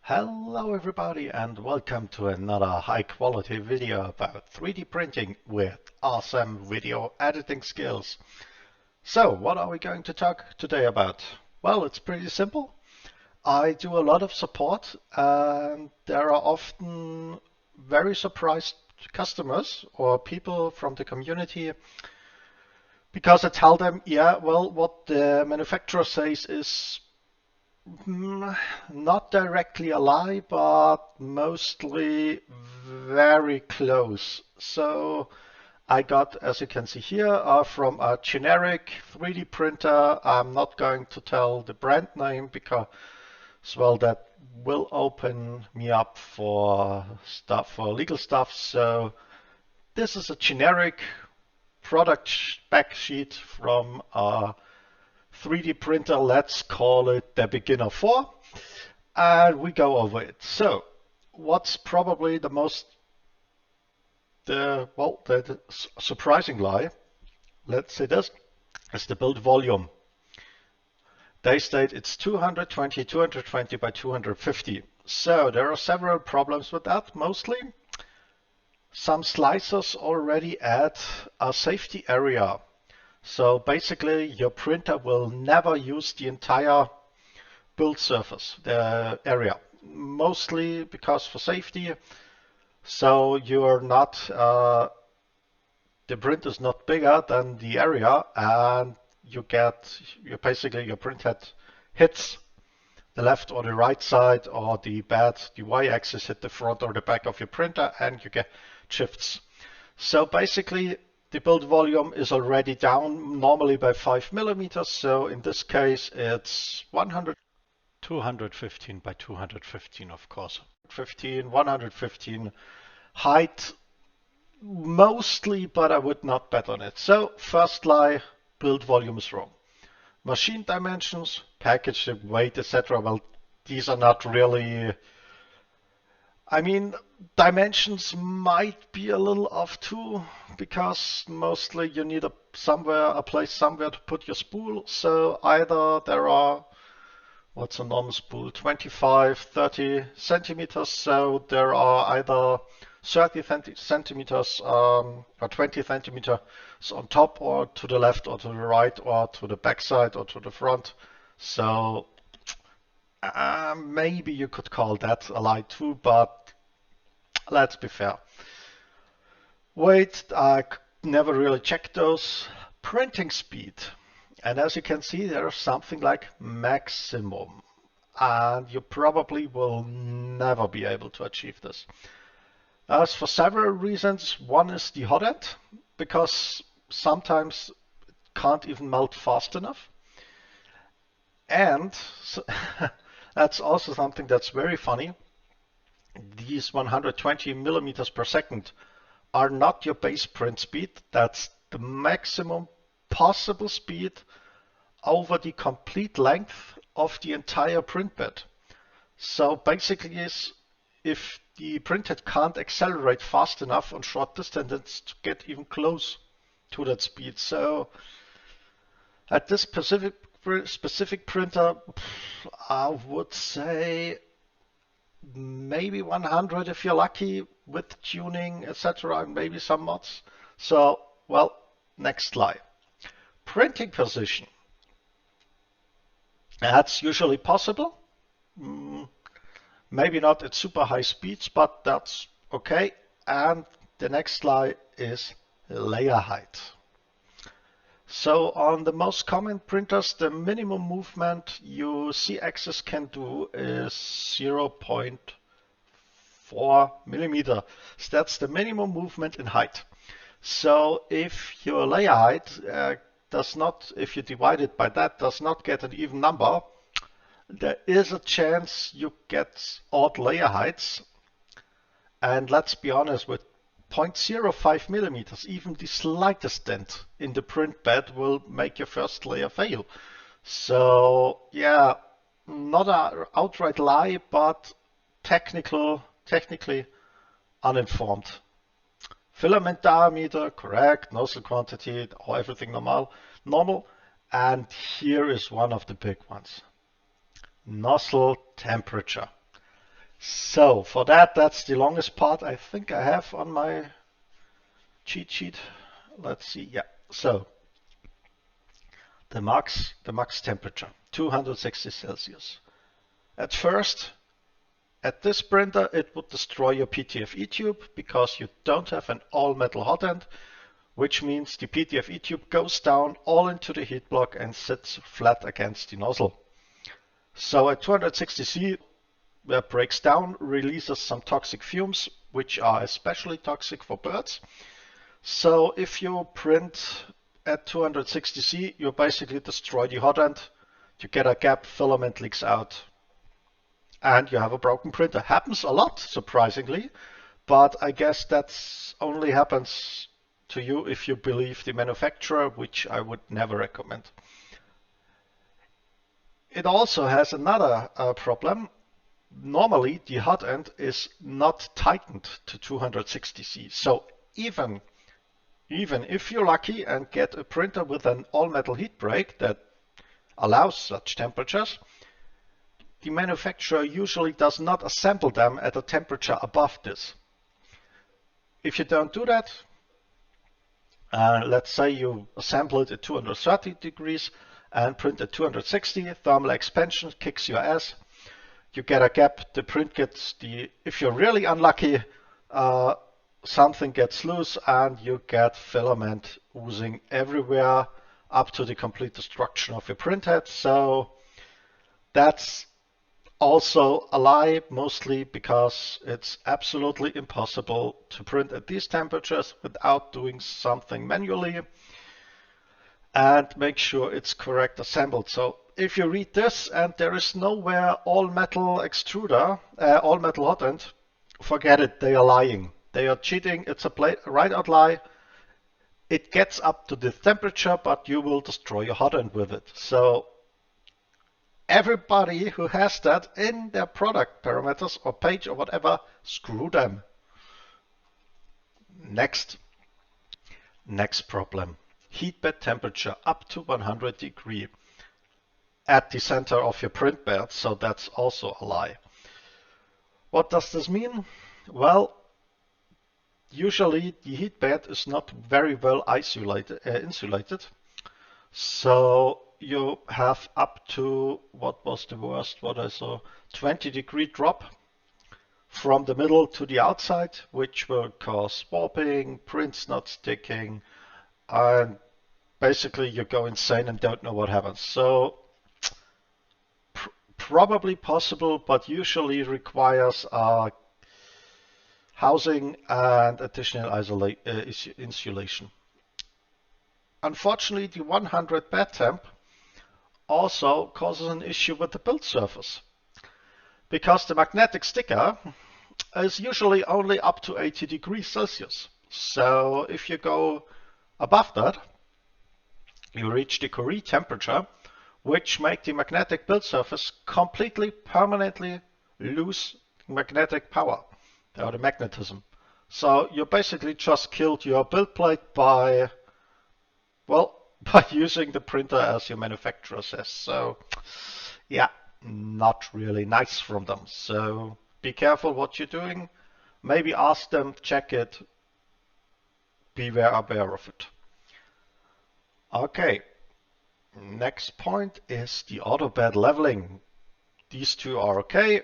Hello everybody and welcome to another high quality video about 3D printing with awesome video editing skills. So what are we going to talk today about? Well, it's pretty simple. I do a lot of support and there are often very surprised customers or people from the community because I tell them, yeah, well, what the manufacturer says is not directly a lie, but mostly very close. So I got, as you can see here, from a generic 3D printer. I'm not going to tell the brand name because, well, that will open me up for stuff, for legal stuff. So this is a generic product spec sheet from a 3D printer. Let's call it the Beginner 4. And we go over it. So what's probably the most the surprising lie, let's say this, is the build volume. They state it's 220 by 250. So there are several problems with that. Mostly some slicers already add a safety area. So basically your printer will never use the entire build surface, the area, mostly because for safety. So you're not, the print is not bigger than the area, and you basically your print head hits the left or the right side, or the y-axis hit the front or the back of your printer, and you get shifts. So basically the build volume is already down normally by 5 millimeters. So in this case it's 215 by 215, of course. 115 height mostly, but I would not bet on it. So first lie, build volume is wrong. Machine dimensions, package weight, etc. Well, these are not really, I mean, dimensions might be a little off too, because mostly you need a place somewhere to put your spool. So either there are, what's a normal spool, 25, 30 centimeters. So there are either 30 centimeters or 20 centimeters on top, or to the left or to the right, or to the back side or to the front. So maybe you could call that a lie too, but let's be fair. Weight, I never really checked those. Printing speed. And as you can see, there's something like maximum. And you probably will never be able to achieve this. As for several reasons. One is the hot end, because sometimes it can't even melt fast enough. And so that's also something that's very funny. These 120 millimeters per second are not your base print speed. That's the maximum possible speed over the complete length of the entire print bed. So basically, if the printhead can't accelerate fast enough on short distance to get even close to that speed. So at this specific printer, I would say maybe 100 if you're lucky, with tuning, etc., and maybe some mods. So, well, next slide. Printing position. That's usually possible. Maybe not at super high speeds, but that's okay. And the next slide is layer height. So on the most common printers, the minimum movement your Z-axis can do is 0.4 millimeter. So that's the minimum movement in height. So if your layer height if you divide it by that, does not get an even number, there is a chance you get odd layer heights. And let's be honest, with 0.05 millimeters, even the slightest dent in the print bed will make your first layer fail. So yeah, not an outright lie, but technically uninformed. Filament diameter, correct. Nozzle quantity, everything normal. And here is one of the big ones. Nozzle temperature. So for that, that's the longest part I think I have on my cheat sheet. Let's see. Yeah. So the max temperature, 260 Celsius. At first, at this printer, it would destroy your PTFE tube because you don't have an all metal hot end, which means the PTFE tube goes down all into the heat block and sits flat against the nozzle. So at 260 C, it breaks down, releases some toxic fumes, which are especially toxic for birds. So if you print at 260 C, you basically destroy the hot end, you get a gap, filament leaks out, and you have a broken printer. Happens a lot, surprisingly, but I guess that's only happens to you if you believe the manufacturer, which I would never recommend. It also has another problem. Normally, the hot end is not tightened to 260 C. So even if you're lucky and get a printer with an all-metal heat break that allows such temperatures, the manufacturer usually does not assemble them at a temperature above this. If you don't do that, let's say you assemble it at 230 degrees and print at 260, thermal expansion kicks your ass. You get a gap, the print gets if you're really unlucky, something gets loose and you get filament oozing everywhere up to the complete destruction of your printhead. So that's also a lie, mostly because it's absolutely impossible to print at these temperatures without doing something manually, and make sure it's correct assembled. So if you read this and there is nowhere all metal extruder, all metal hot end, forget it, they are lying. They are cheating, it's a right out lie. It gets up to this temperature, but you will destroy your hot end with it. So everybody who has that in their product parameters or page or whatever, screw them. Next problem. Heat bed temperature up to 100 degrees at the center of your print bed, so that's also a lie. What does this mean? Well, usually the heat bed is not very well insulated. So you have up to, what was the worst, what I saw, 20-degree drop from the middle to the outside, which will cause warping, prints not sticking, and basically you go insane and don't know what happens. So probably possible, but usually requires housing and additional insulation. Unfortunately, the 100 bed temp also causes an issue with the build surface, because the magnetic sticker is usually only up to 80 degrees Celsius. So if you go above that, you reach the Curie temperature, which make the magnetic build surface completely permanently lose magnetic power, or the magnetism. So you basically just killed your build plate by using the printer as your manufacturer says. So yeah, not really nice from them. So be careful what you're doing. Maybe ask them, check it, beware of it. Okay, next point is the auto bed leveling. These two are okay.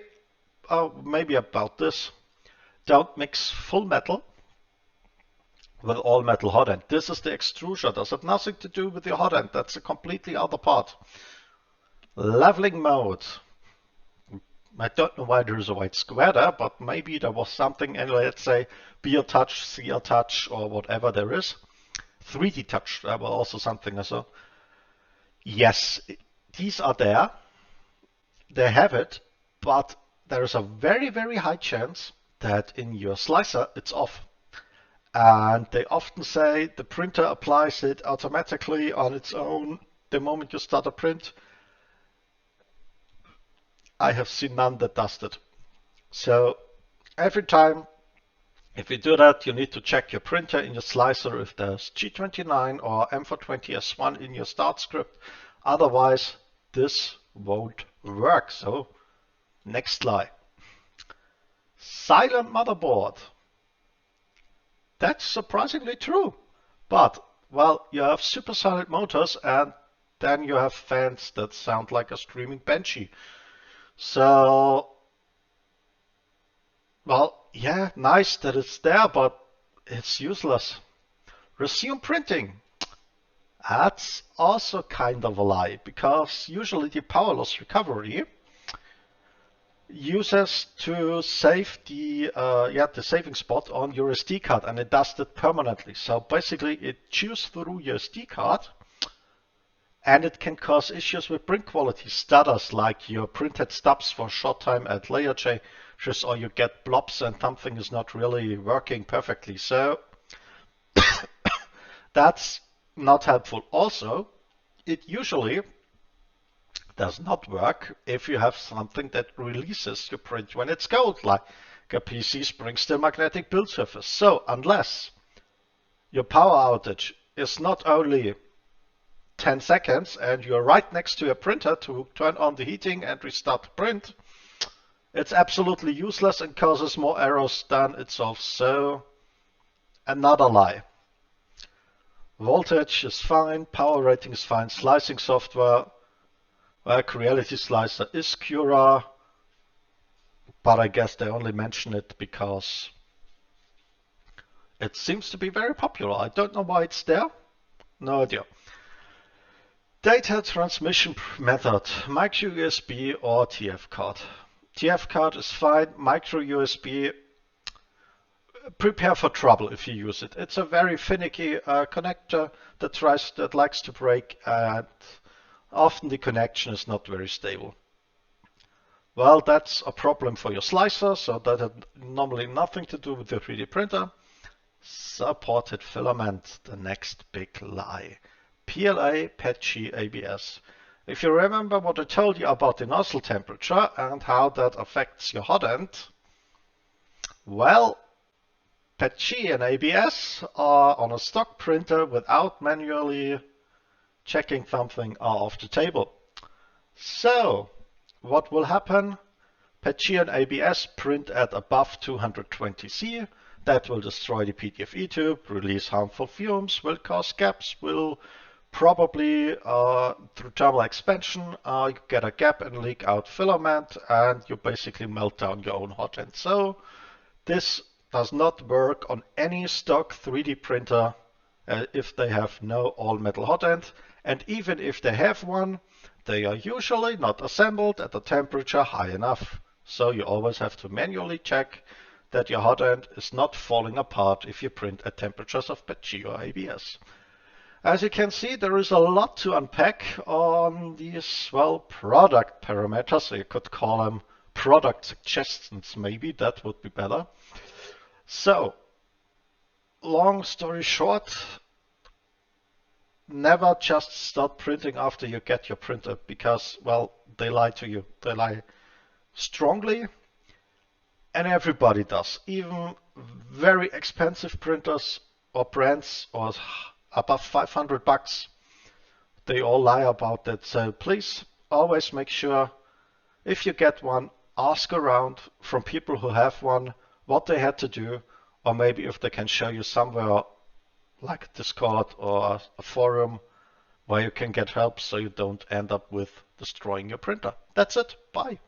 Maybe about this. Don't mix full metal with all metal hot end. This is the extrusion. This has nothing to do with the hot end. That's a completely other part. Leveling mode. I don't know why there is a white square there, but maybe there was something in, let's say, Beer Touch, CR Touch, or whatever there is. 3D Touch, there was also something as well. Yes, these are there. They have it, but there is a very, very high chance that in your slicer it's off. And they often say the printer applies it automatically on its own the moment you start a print. I have seen none that does that. So every time, if you do that, you need to check your printer in your slicer if there's G29 or M420S1 in your start script. Otherwise, this won't work. So next lie. silent motherboard. That's surprisingly true. But, well, you have super silent motors and then you have fans that sound like a screaming banshee. So, well, yeah, nice that it's there, but it's useless. Resume printing. That's also kind of a lie, because usually the power loss recovery uses to save the saving spot on your SD card, and it does that permanently. So basically it chews through your SD card, and it can cause issues with print quality stutters, like your printhead stops for a short time at layer changes, or you get blobs and something is not really working perfectly. So that's not helpful. Also, it usually does not work if you have something that releases your print when it's cold, like a PC spring still magnetic build surface. So unless your power outage is not only 10 seconds and you're right next to your printer to turn on the heating and restart the print, it's absolutely useless and causes more errors than it solves. So another lie. Voltage is fine, power rating is fine, slicing software, well, Creality Slicer is Cura, but I guess they only mention it because it seems to be very popular. I don't know why it's there. No idea. Data transmission method, micro USB or TF card. TF card is fine, micro USB, prepare for trouble if you use it. It's a very finicky connector that likes to break, and often the connection is not very stable. Well, that's a problem for your slicer, so that had normally nothing to do with the 3D printer. Supported filament, the next big lie. PLA, PETG, ABS. If you remember what I told you about the nozzle temperature and how that affects your hot end, well, PETG and ABS are on a stock printer without manually checking something are off the table. So, what will happen? PETG and ABS print at above 220C. That will destroy the PTFE tube, release harmful fumes, will cause gaps, will probably, through thermal expansion, you get a gap and leak out filament, and you basically melt down your own hot end. So this does not work on any stock 3D printer if they have no all-metal hot end. And even if they have one, they are usually not assembled at a temperature high enough. So you always have to manually check that your hot end is not falling apart if you print at temperatures of PETG or ABS. As you can see, there is a lot to unpack on these, well, product parameters. So you could call them product suggestions, maybe that would be better. So, long story short, never just start printing after you get your printer because, well, they lie to you. They lie strongly, and everybody does. Even very expensive printers or brands or above 500 bucks, they all lie about that. So please always make sure if you get one, ask around from people who have one what they had to do, or maybe if they can show you somewhere like Discord or a forum where you can get help so you don't end up with destroying your printer. That's it. Bye.